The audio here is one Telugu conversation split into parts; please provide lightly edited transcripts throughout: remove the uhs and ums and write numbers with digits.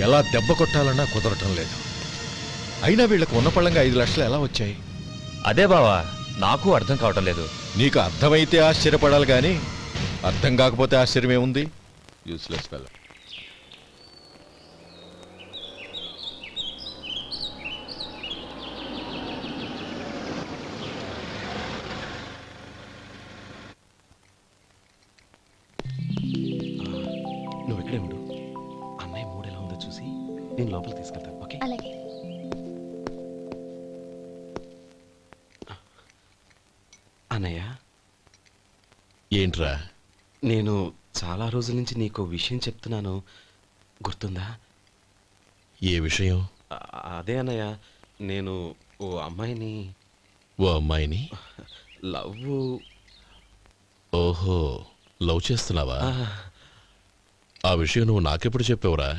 ఎలా దెబ్బ కొట్టాలన్నా కుదరటం లేదు. అయినా వీళ్ళకు ఉన్న పళ్ళంగా 5 లక్షలు ఎలా వచ్చాయి? అదే బావా నాకు అర్థం కావటం లేదు. నీకు అర్థమైతే ఆశ్చర్యపడాలి కానీ అర్థం కాకపోతే ఆశ్చర్యమేముంది? Useless fellow. నువ్వు ఇక్కడే ఉండు. అన్నయ్య మూడు ఎలా ఉందో చూసి నేను లోపలికి తీసుకెళ్తాను. ఓకే? అలాగే. అన్నయ్య, ఏంట్రా? నేను చాలా రోజుల నుంచి నీకు విషయం చెప్తున్నాను, గుర్తుందా? ఏ విషయం? అదే అన్నయ్య, నేను ఓ అమ్మాయిని లవ్. ఓహో, లవ్ చేస్తున్నావా? ఆ విషయం నువ్వు నాకెప్పుడు చెప్పావురా?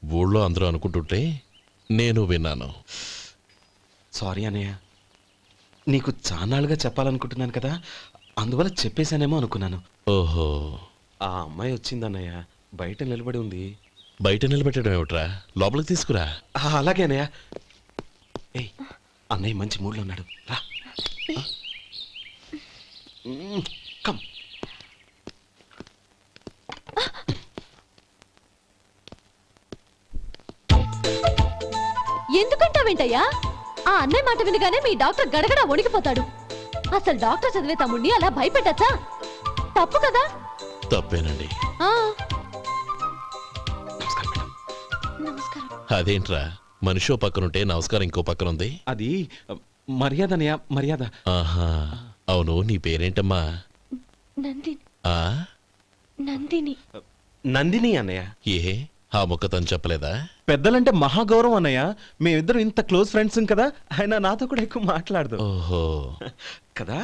ఊళ్ళో అందరూ అనుకుంటుంటే నేను విన్నాను. సారీ అన్నయ్య, నీకు చాన్నాళ్ళుగా చెప్పాలనుకుంటున్నాను కదా, అందువల్ల చెప్పేశానేమో అనుకున్నాను. ఓహో, ఆ అమ్మాయి వచ్చిందన్నయ్య, బయట నిలబడి ఉంది. బయట నిలబెట్టడం ఏమిట్రా? లోపలికి తీసుకురా. అలాగే అన్నయ్య. ఏయ్, అన్నయ్య మంచి మూడ్లో ఉన్నాడు, రా. కమ్. ఎందుకంటావేంటయ్యా? ఆ అన్నయ్య మాట వినగానే మీ డాక్టర్ గడగడ వణికిపోతాడు. అసలు డాక్టర్ చదివే తమ్ముడిని అలా భయపెట్టచ్చా? తప్పు కదా? తప్పేనండి. నమస్కారం. అదేంట్రా, మనిషో పక్కనుంటే నమస్కారం ఇంకో పక్కనుంది? అది మర్యాద అన్నయ్య, మర్యాద. ఆహా, అవును, నీ పేరేంటమ్మా? నందిని. నందిని. నందిని అన్నయ్య. ఏ, ఆ మొక్క తను చెప్పలేదా? పెద్దలంటే మహాగౌరవం అన్నయ్య, మేమిద్దరం ఇంత క్లోజ్ ఫ్రెండ్స్ కదా, ఆయన నాతో కూడా ఎక్కువ మాట్లాడదు. ఓహో కదా.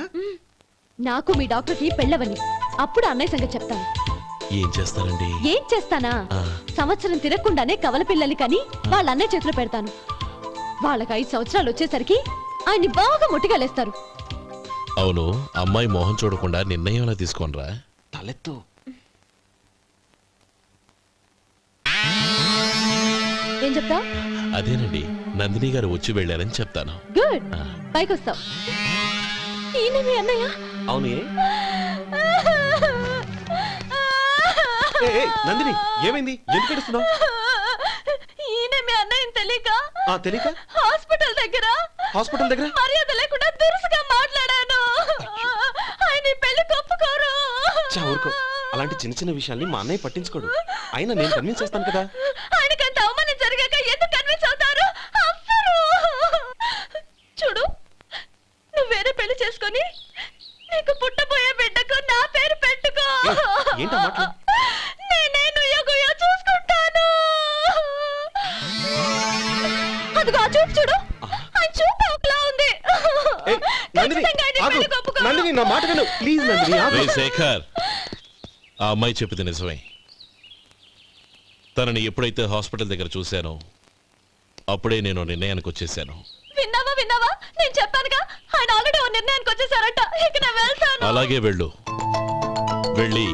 నాకు మీ డాక్టర్కి పెళ్ళవని, అప్పుడు అన్నయ్య సంగతి చెప్తాను. ఏం చేస్తారండి? ఏం చేస్తానా? సంవత్సరం తిరగకుండానే కవల పిల్లల్ని కని వాళ్ళ అన్నయ్య చేతిలో పెడతాను. వాళ్ళకి 5 సంవత్సరాలు వచ్చేసరికి ఆయన్ని బాగా ముట్టిగలేస్తారు. అవును, అమ్మాయి మోహం చూడకుండా నిర్ణయం ఎలా తీసుకోనరా? తలెత్తు. ఏం చెప్తా? అదేనండి, నందిని గారు వచ్చి వెళ్ళారని చెప్తాను. గుడ్, పైకొస్తావు. ఈయన మీ అన్నయ్య? అవును. నందిని, ఏమైంది? ఎందుకు ఏడుస్తున్నావు? ఈయన మీ అన్నయ్యని తెలియక హాస్పిటల్ దగ్గర మర్యాద లేకుండా దురుసుగా మాట్లాడాను. ఆయన పెళ్లి ఒప్పుకోరు. ఊరుకో, అలాంటి చిన్న చిన్న విషయాల్ని మా అన్నయ్య పట్టించుకోడు. అయినా నేను కన్విన్స్ చేస్తాను కదా. ఆయనకంత అవమానం జరిగాక ఎందుకు కన్విన్స్ అవుతారు? చూడు, నువ్వు వేరే పెళ్లి చేసుకొని నీకు పుట్టబోయే బిడ్డకు నా పేరు పెట్టుకో. ఏంటో మాట్లాడు. నేనే నుయ్యగుయ్యో చూసుకుంటాను. అదిగో ఆ చూపు చూడు, ఆ చూపు ఒకలా ఉంది. నందిని, నా మాట విను ప్లీజ్. నందిని, శేఖర్, ఆ అమ్మాయి చెప్పింది నిజమే. తనని ఎప్పుడైతే హాస్పిటల్ దగ్గర చూశానో అప్పుడే నేను నిర్ణయానికి వచ్చేసాను. విన్నావా? నేను చెప్పానుగా, ఆయన ఆల్రెడీ ఓ నిర్ణయానికి వచ్చేసారట. ఇక నేను వెళ్తాను. అలాగే వెళ్ళు. వెళ్ళి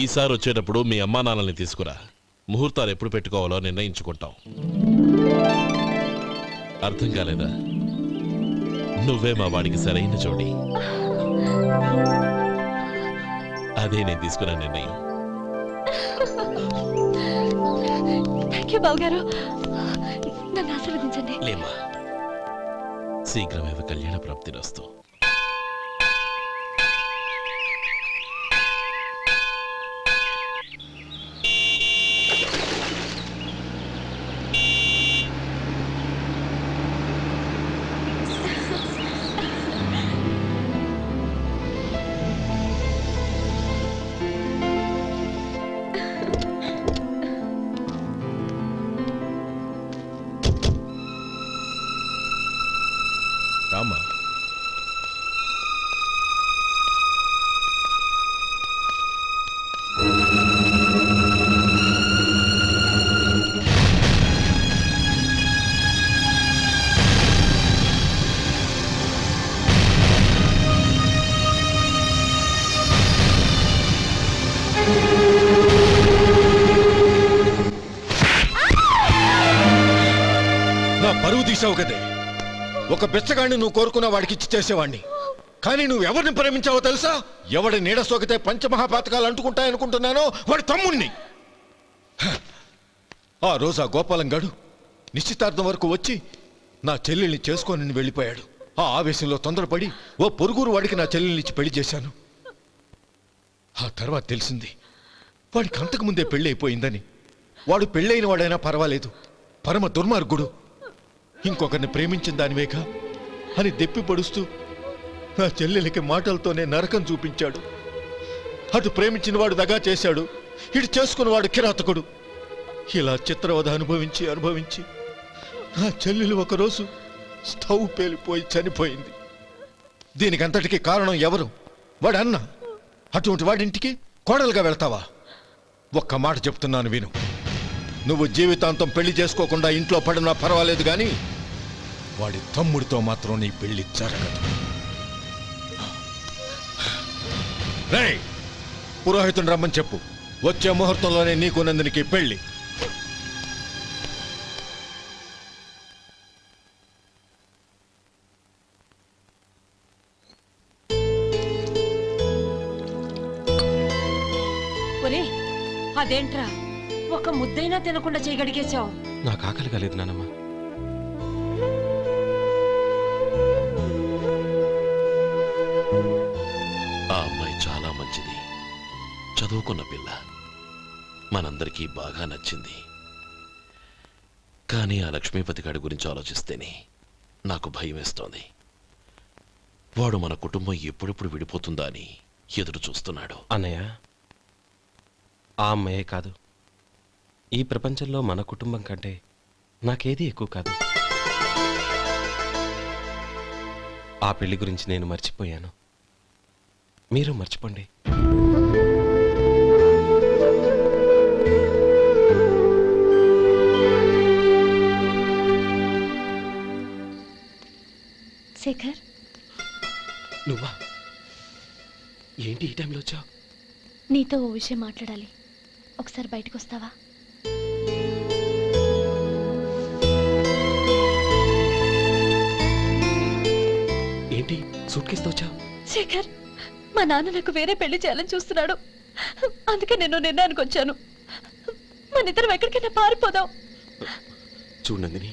ఈసారి వచ్చేటప్పుడు మీ అమ్మా నాన్నల్ని తీసుకురా. ముహూర్తాలు ఎప్పుడు పెట్టుకోవాలో నిర్ణయించుకుంటాం. అర్థం కాలేదా? నువ్వే మా వాడికి సరైన జోడి. అదే నేను తీసుకున్న నిర్ణయం. థాంక్యూ బావగారు, నన్ను ఆశీర్వదించండి. లేమా, శీఘ్రమేవ కళ్యాణ ప్రాప్తిరస్తు. రామా, తీసావు కదే. ఒక బిచ్చగాడిని నువ్వు కోరుకున్న వాడికి ఇచ్చి చేసేవాడిని. కానీ నువ్వు ఎవరిని ప్రేమించావో తెలుసా? ఎవడి నీడ సోకితే పంచమహాపాతకాలు అంటుకుంటాయనుకుంటున్నానో వాడి తమ్ముణ్ణి. ఆ రోజు ఆ గోపాలం గాడు నిశ్చితార్థం వరకు వచ్చి నా చెల్లెల్ని చేసుకొని వెళ్ళిపోయాడు. ఆ ఆవేశంలో తొందరపడి ఓ పొరుగురు వాడికి నా చెల్లెల్నిచ్చి పెళ్లి చేశాను. ఆ తర్వాత తెలిసింది వాడికి అంతకుముందే పెళ్ళి అయిపోయిందని. వాడు పెళ్ళైన వాడైనా పర్వాలేదు, పరమ దుర్మార్గుడు. ఇంకొకరిని ప్రేమించిన దానివేగా అని దెప్పి పడుస్తూ నా చెల్లెలికి మాటలతోనే నరకం చూపించాడు. అటు ప్రేమించిన వాడు దగా చేశాడు, ఇటు చేసుకున్నవాడు కిరాతకుడు. ఇలా చిత్రవధ అనుభవించి నా చెల్లెలు ఒకరోజు స్టవ్ పేలిపోయి చనిపోయింది. దీనికంతటికి కారణం ఎవరు? వాడు అన్న. అటువంటి వాడింటికి కోడలుగా వెళ్తావా? ఒక్క మాట చెప్తున్నాను విను. నువ్వు జీవితాంతం పెళ్లి చేసుకోకుండా ఇంట్లో పడినా పర్వాలేదు, కానీ వాడి తమ్ముడితో మాత్రం నీ పెళ్లి జరగదు. రేయ్, పురోహితుని రమ్మని చెప్పు. వచ్చే ముహూర్తంలోనే నీకు నందినికి పెళ్లి. అదేంట్రా, ఒక ముద్దైనా తినకుండా చేయగడిగేశావు? నాకు ఆకలి కాలేదు నానమ్మ. ఆ అమ్మాయి చాలా మంచిది, చదువుకున్న పిల్ల, మనందరికీ బాగా నచ్చింది. కానీ ఆ లక్ష్మీపతి గారి గురించి ఆలోచిస్తేనే నాకు భయం వేస్తోంది. వాడు మన కుటుంబం ఎప్పుడెప్పుడు విడిపోతుందా అని ఎదురు చూస్తున్నాడు. అన్నయ్య, ఆ అమ్మాయే కాదు, ఈ ప్రపంచంలో మన కుటుంబం కంటే నాకేది ఎక్కువ కాదు. ఆ పెళ్లి గురించి నేను మర్చిపోయాను, మీరు మర్చిపోండి. శేఖర్, నువ్వా? ఏంటి ఈ టైంలో వచ్చావు? నీతో ఓ విషయం మాట్లాడాలి. ఒకసారి బయటకు వస్తావా? ఏంటి సూట్ కేసుతో వచ్చావు? శేఖర్, మా నాన్న నాకు వేరే పెళ్లి చేయాలని చూస్తున్నాడు. అందుకే నేను నిర్ణయానికి వచ్చాను. మన ఇద్దరం ఎక్కడికైనా పారిపోదాం. చూడండి,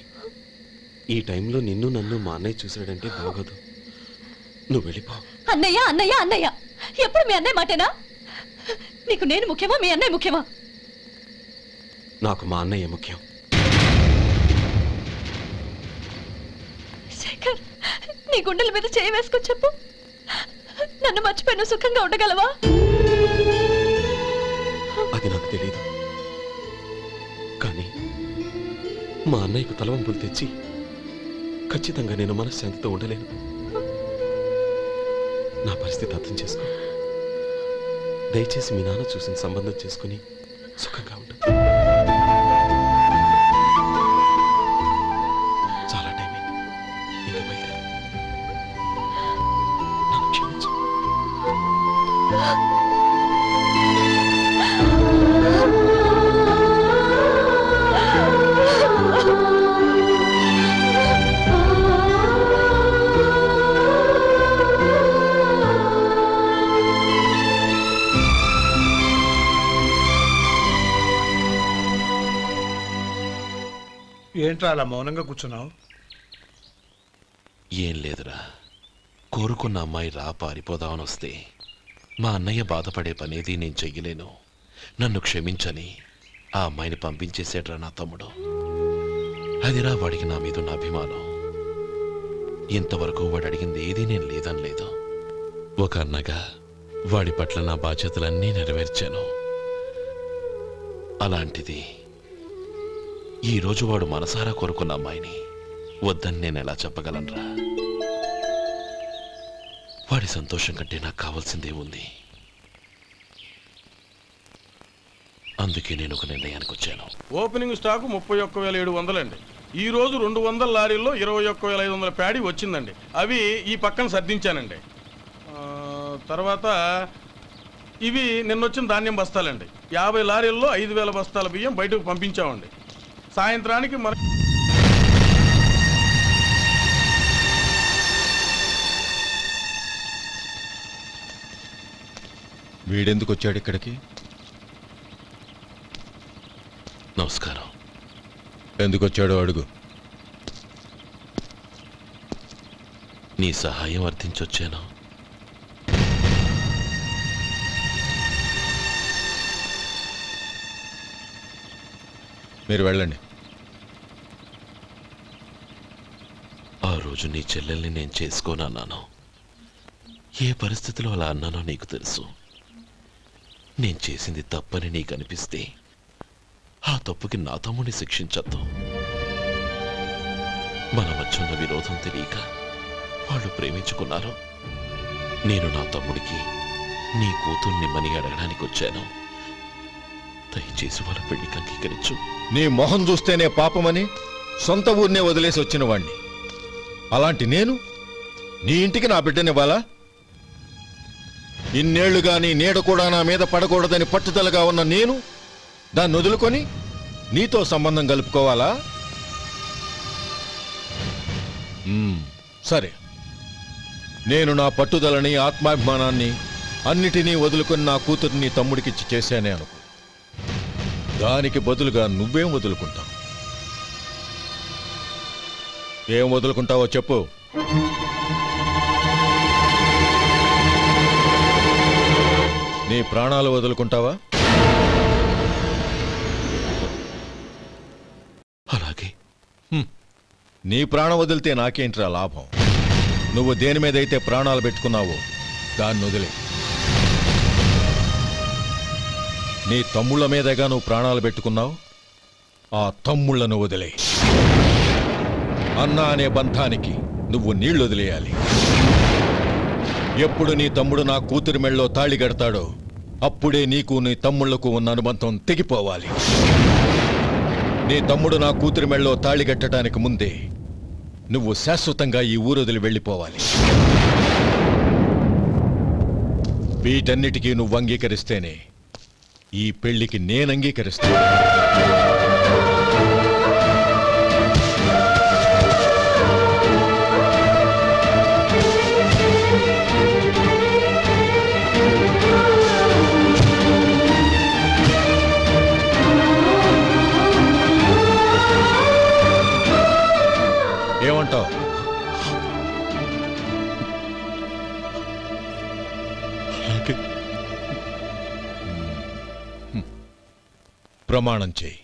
ఈ టైంలో నిన్ను నన్ను మా అన్నయ్య చూసాడంటే బాగోదు. నువ్వు వెళ్ళిపో. అన్నయ్య అన్నయ్య అన్నయ్య, ఎప్పుడు మీ అన్నయ్య మాటేనా? నీకు నేను ముఖ్యమా, మీ అన్నయ్య ముఖ్యమా? నాకు మా అన్నయ్య ముఖ్యం. శేఖర్, నీ గుండెల మీద చేయి వేసుకొని చెప్పు, నన్ను మర్చిపోయి సుఖంగా ఉండగలవా? అది నాకు తెలియదు, కానీ మా అన్నయ్యకు తలవంపులు తెచ్చి ఖచ్చితంగా నేను మనశ్శాంతితో ఉండలేను. నా పరిస్థితి అర్థం చేసుకో. దయచేసి మీ నాన్న చూసిన సంబంధం చేసుకుని సుఖంగా ఉంటుంది. చాలా టైం అయింది, ఇంకా బయలుదేరు. నన్ను క్షమించు. ఏంట్రా అలా మౌనంగా కూర్చున్నావు? ఏం లేదురా, కోరుకున్న అమ్మాయి రా పారిపోదామని వస్తే మా అన్నయ్య బాధపడే పనేది నేను చెయ్యలేను. నన్ను క్షమించని ఆ అమ్మాయిని పంపించేసేట్రా నా తమ్ముడు. అదిరా వాడికి నా మీద ఉన్న అభిమానం. ఇంతవరకు వాడు అడిగింది ఏదీ నేను లేదని లేదు. ఒక అన్నగా వాడి పట్ల నా బాధ్యతలన్నీ నెరవేర్చాను. అలాంటిది ఈరోజు వాడు మనసారా కోరుకున్న అమ్మాయిని వద్దని నేను ఎలా చెప్పగలనురా? వాడి సంతోషం కంటే నాకు కావాల్సిందే ఉంది. అందుకే నేను ఒక నిర్ణయానికి వచ్చాను. ఓపెనింగ్ స్టాకు 31,700 అండి. ఈ రోజు 200 లారీల్లో 21,500 ప్యాడీ వచ్చిందండి. అవి ఈ పక్కన సర్దించానండి. తర్వాత ఇవి నిన్నొచ్చిన ధాన్యం బస్తాలండి. 50 లారీల్లో 5,000 బస్తాల బియ్యం బయటకు పంపించామండి. సాయంత్రానికి మన వీడెందుకు వచ్చాడు ఇక్కడికి? నమస్కారం. ఎందుకు వచ్చాడో అడుగు. నీ సహాయం అర్థించొచ్చాను. మీరు వెళ్ళండి. ఆ రోజు నీ చెల్లెల్ని నేను చేసుకోనన్నాను. ఏ పరిస్థితిలో అలా అన్నానో నీకు తెలుసు. నేను చేసింది తప్పని నీకు అనిపిస్తే ఆ తప్పుకి నా తమ్ముడిని శిక్షించద్దు. మన మధ్య ఉన్న విరోధం తెలియక వాళ్ళు ప్రేమించుకున్నారు. నేను నా తమ్ముడికి నీ కూతుర్నిమ్మని అడగడానికి వచ్చాను. దయచేసి వాళ్ళ పెళ్లికి అంగీకరించు. నీ మొహం చూస్తేనే పాపమని సొంత ఊరినే వదిలేసి వచ్చిన వాణ్ణి. అలాంటి నేను నీ ఇంటికి నా బిడ్డనివ్వాలా? ఇన్నేళ్లుగా నీ నీడ కూడా నా మీద పడకూడదని పట్టుదలగా ఉన్న నేను దాన్ని వదులుకొని నీతో సంబంధం కలుపుకోవాలా? సరే, నేను నా పట్టుదలని ఆత్మాభిమానాన్ని అన్నిటినీ వదులుకొని నా కూతుర్ని తమ్ముడికిచ్చి చేశానే అనుకో. దానికి బదులుగా నువ్వేం వదులుకుంటావు? ఏం వదులుకుంటావో చెప్పు. నీ ప్రాణాలు వదులుకుంటావా? అలాగే. నీ ప్రాణం వదిలితే నాకేంట్రా లాభం? నువ్వు దేని మీదైతే ప్రాణాలు పెట్టుకున్నావో దాన్ని వదిలే. నీ తమ్ముళ్ళ మీదగా నువ్వు ప్రాణాలు పెట్టుకున్నావు. ఆ తమ్ముళ్లను వదిలే. అన్న అనే బంధానికి నువ్వు నీళ్లు వదిలేయాలి. ఎప్పుడు నీ తమ్ముడు నా కూతురి మెళ్ళలో తాళి కడతాడో అప్పుడే నీకు నీ తమ్ముళ్లకు ఉన్న అనుబంధం తెగిపోవాలి. నీ తమ్ముడు నా కూతురి మెళ్ళలో తాళి కట్టడానికి ముందే నువ్వు శాశ్వతంగా ఈ ఊరొదిలి వెళ్ళిపోవాలి. వీటన్నిటికీ నువ్వు అంగీకరిస్తేనే ఈ పెళ్లికి నేను అంగీకరిస్తాను. ఏమంటావు? ప్రమాణం చేయి.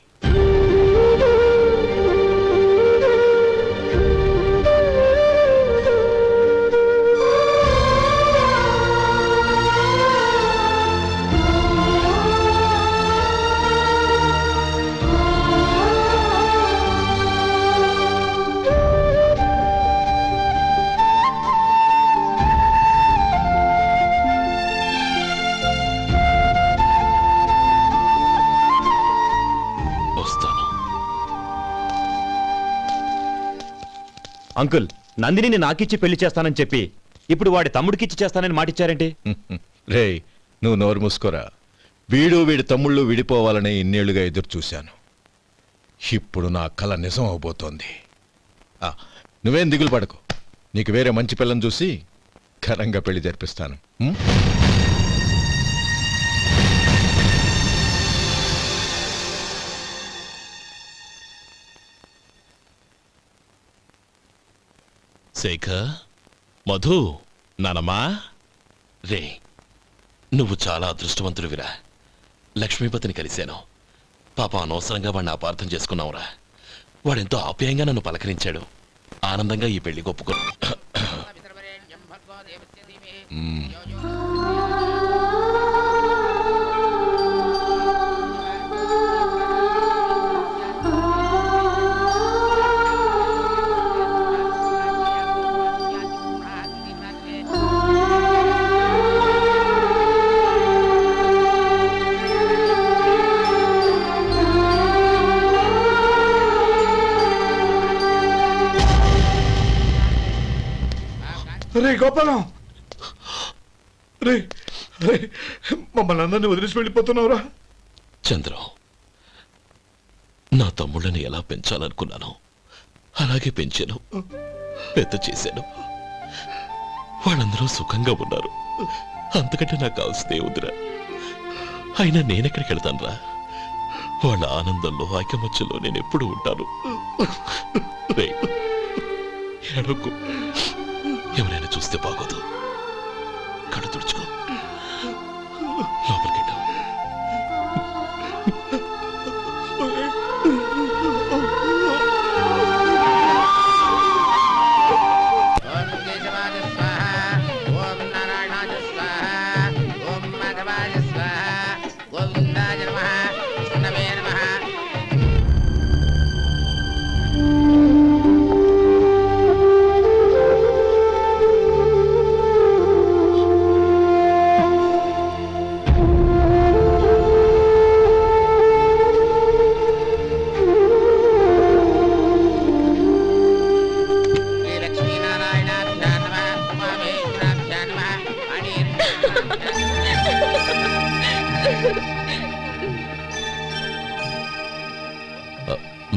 అంకుల్, నందిని నాకిచ్చి పెళ్లి చేస్తానని చెప్పి ఇప్పుడు వాడి తమ్ముడికిచ్చి చేస్తానని మాటిచ్చారేంటి? రే, నువ్వు నోరు మూసుకోరా. వీడి తమ్ముళ్ళు విడిపోవాలనే ఇన్నేళ్లుగా ఎదురు చూశాను. ఇప్పుడు నా కల నిజం అవబోతోంది. నువ్వేం దిగులు పడకు. నీకు వేరే మంచి పిల్లని చూసి ఘనంగా పెళ్లి జరిపిస్తాను. శేఖర్, మధు, నానమ్మా, రే, నువ్వు చాలా అదృష్టవంతుడివిరా. లక్ష్మీపతిని కలిశాను. పాప అనవసరంగా వాడిని అపార్థం చేసుకున్నావురా. వాడెంతో ఆప్యాయంగా నన్ను పలకరించాడు. ఆనందంగా ఈ పెళ్లి ఒప్పుకో. రే గోపాలం, రే రే, మమ్మల్ని అందరినీ వదిలేసి వెళ్ళిపోతున్నావురా? చంద్రం, నా తమ్ముళ్ళని ఎలా పెంచాలనుకున్నాను అలాగే పెంచాను, పెద్ద చేశాను. వాళ్ళందరూ సుఖంగా ఉన్నారు. అంతకంటే నాకు కావాల్సిందే వద్దురా. అయినా నేనెక్కడికి వెళ్తానురా? వాళ్ళ ఆనందంలో ఐకమత్యంలో నేను ఎప్పుడు ఉంటాను. ఎడకు ఎవరైనా చూస్తే బాగోదు. కళ్ళు తుడుచుకో, లోపలికి వెళ్ళావు.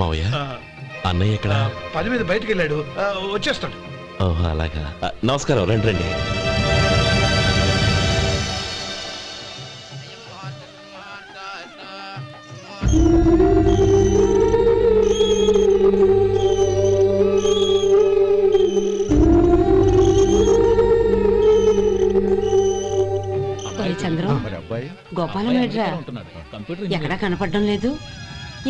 మావయ్య, అన్నయ్య ఎక్కడ? పని మీద బయటికి వెళ్ళాడు, వచ్చేస్తాడు. ఓహో అలాగా. నమస్కారం, రండి రండి. చంద్రం, గోపాలం ఏడ్రా? ఎక్కడా కనపడడం లేదు.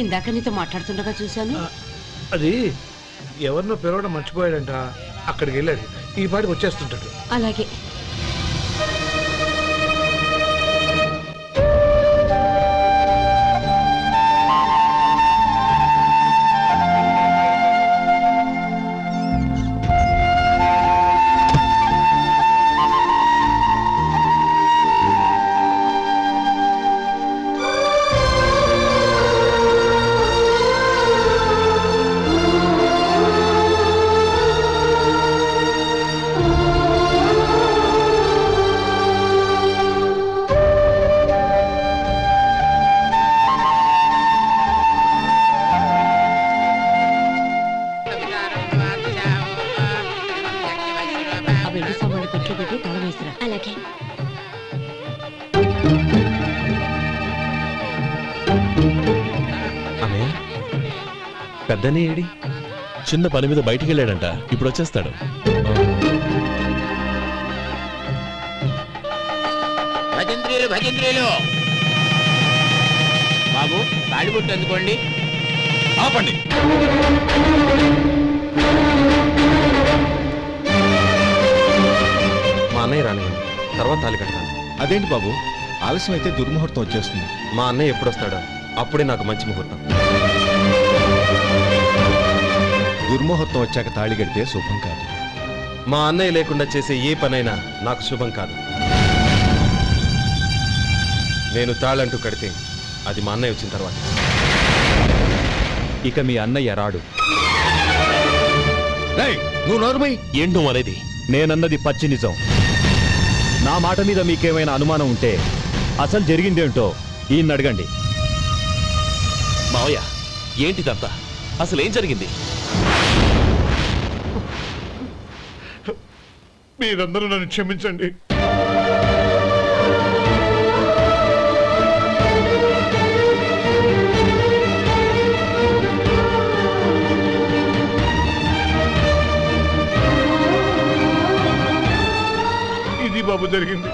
ఇందాక నీతో మాట్లాడుతుండగా చూశాను. అది ఎవరినో పిలవడం మర్చిపోయాడంట, అక్కడికి వెళ్ళాడు. ఈ పాటికి వచ్చేస్తుంటాడు. అలాగే. అలాగే. అన్నయ్య, పెద్దనే ఏడి? చిన్న పని మీద బయటికి వెళ్ళాడంట, ఇప్పుడు వచ్చేస్తాడు. భజంత్రీలు భజంత్రీలు బాబు, తాడిబొట్టు అందుకోండి. ఆపండి. మా అన్నయ్య రానివ్వండి, తర్వాత తాళి కడతాను. అదేంటి బాబు, ఆలస్యం అయితే దుర్ముహూర్తం వచ్చేస్తుంది. మా అన్నయ్య ఎప్పుడు వస్తాడో అప్పుడే నాకు మంచి ముహూర్తం. దుర్ముహూర్తం వచ్చాక తాళి కడితే శుభం కాదు. మా అన్నయ్య లేకుండా చేసే ఏ పనైనా నాకు శుభం కాదు. నేను తాళంటూ కడితే అది మా అన్నయ్య వచ్చిన తర్వాత. ఇక మీ అన్నయ్య రాడు. నువ్వు నోరుమై. ఏంటో అనేది? నేనన్నది పచ్చి నిజం. నా మాట మీద మీకేమైనా అనుమానం ఉంటే అసలు జరిగిందేంటో ఈయన్ని అడగండి. మావయ్య, ఏంటిదంతా? అసలు ఏం జరిగింది? మీరందరూ నన్ను క్షమించండి. ఇది బాబు జరిగింది.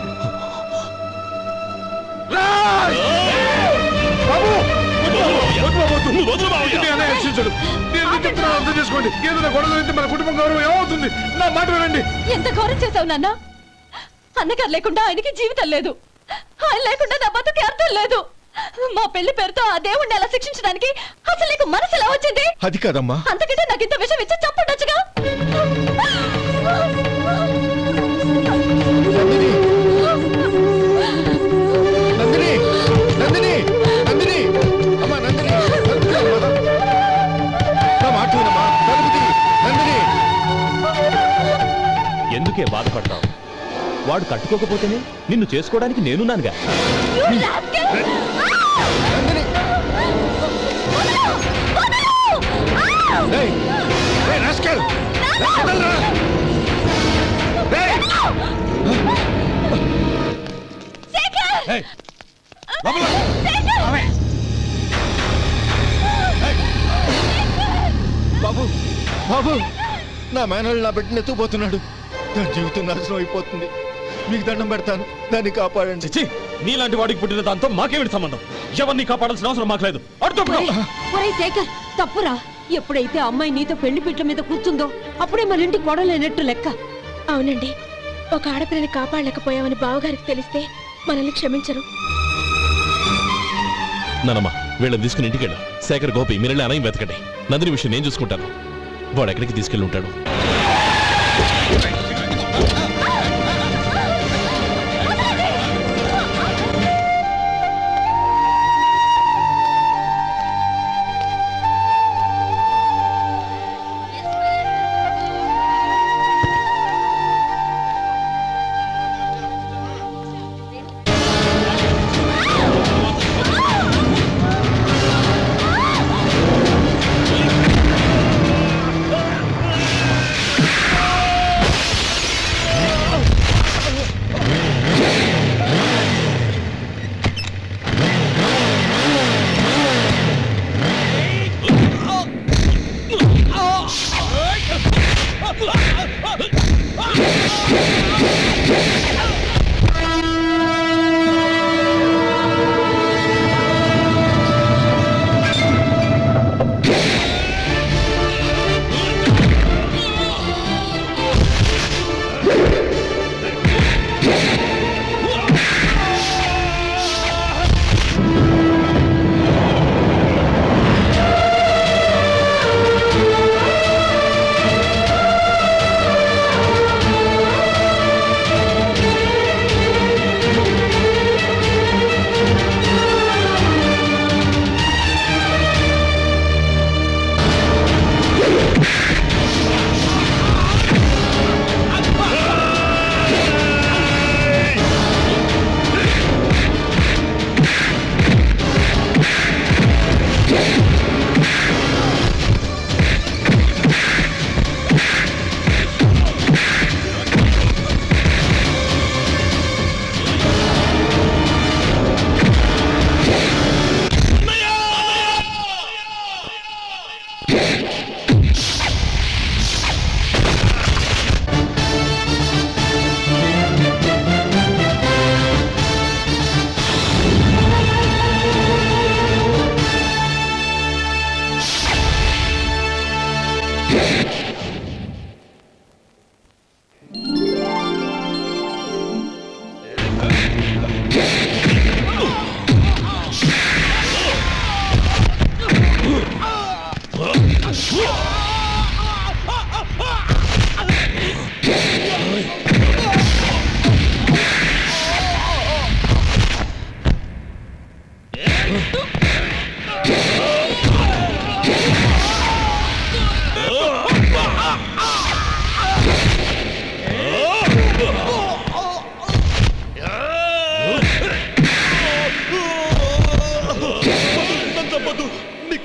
అర్థం చేసుకోండి. ఏదైనా గొడవ అయితే మన కుటుంబం గౌరవం ఏమవుతుంది? నా మాట వినండి. ఎంత ఘోరం చేశావు నాన్న. అన్నగారు లేకుండా ఆయనకి జీవితం లేదు, ఆయన లేకుండా నా బతుకి అర్థం లేదు. మా పెళ్లి పేరుతో ఆ దేవుణ్ణి అలా శిక్షించడానికి అసలు నీకు మనసు ఎలా వచ్చింది? అది కాదమ్మా. అంతకంటే నాకు ఇంత విషయం ఇచ్చి చంపడొచ్చుగా. నందిని, నందిని, నందిని, అమ్మా నందిని, నా మాట వినమ్మా. నందిని, ఎందుకే బాధపడతావు? వాడు కట్టుకోకపోతేనే నిన్ను చేసుకోవడానికి నేనున్నానుగా. బాబు బాబు, నా మేనల్ని నా బిడ్డను ఎత్తుకుపోతున్నాడు. దాని జీవితం నాశనం అయిపోతుంది. మీకు దండం పెడతాను, దాన్ని కాపాడండి. చిచ్చి, నీలాంటి వాడికి పుట్టిన దాంతో మాకేమిటి సంబంధం? ఎవరిని కాపాడాల్సిన అవసరం మాకు లేదు. ఒరేయ్ శేఖర్, తప్పురా. ఎప్పుడైతే అమ్మాయి నీతో పెళ్లి పీటల మీద కూర్చుందో అప్పుడే మన ఇంటి గొడవలేనట్టు లెక్క. అవునండి, ఒక ఆడపిల్లని కాపాడలేకపోయామని బావగారికి తెలిస్తే మనల్ని క్షమించరు. నానమ్మ, వీళ్ళని తీసుకుని ఇంటికి వెళ్ళు. శేఖర్, గోపి, మీరెళ్ళి అనయం వెతకండి. నందిని విషయం నేను చూసుకుంటాను. వాడు ఎక్కడికి తీసుకెళ్ళి ఉంటాడు?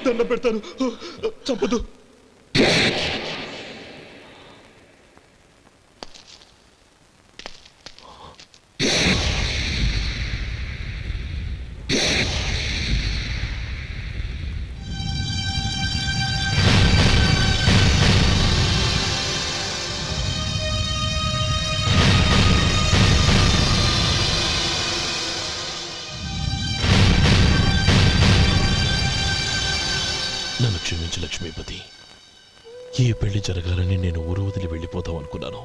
దండం పెడతాను, చంపదు. నన్ను క్షమించు లక్ష్మీపతి. ఏ పెళ్లి జరగాలని నేను ఊరు వదిలి వెళ్ళిపోతాం అనుకున్నాను.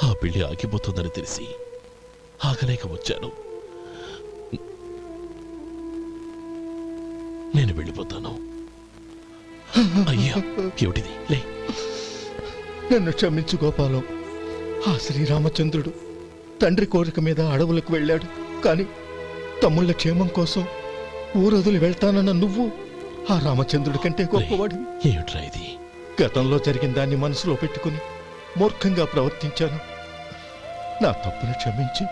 ఆ పెళ్లి ఆగిపోతుందని తెలిసి ఆగలేక వచ్చాను. నేను వెళ్ళిపోతాను. అయ్యా, ఏమిటిది? లే, నన్ను క్షమించు గోపాలం. ఆ శ్రీరామచంద్రుడు తండ్రి కోరిక మీద అడవులకు వెళ్ళాడు. కానీ తమ్ముళ్ళ క్షేమం కోసం ఊరొదిలి వెళ్తానన్న నువ్వు ఆ రామచంద్రుడి కంటే గొప్పవాడి. ఏమిట్రా ఇది? గతంలో జరిగిన దాన్ని మనసులో పెట్టుకుని మూర్ఖంగా ప్రవర్తించాను. నా తప్పును క్షమించి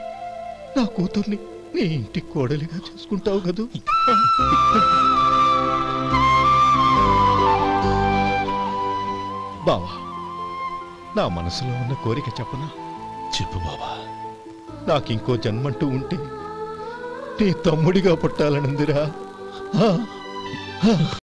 నా కూతుర్ని నీ ఇంటి కోడలిగా చూసుకుంటావు కదూ? బావా, నా మనసులో ఉన్న కోరిక చెప్పనా? చెప్పు బావా. నాకింకో జన్మంటూ ఉంటే నీ తమ్ముడిగా పుట్టాలనుందిరా.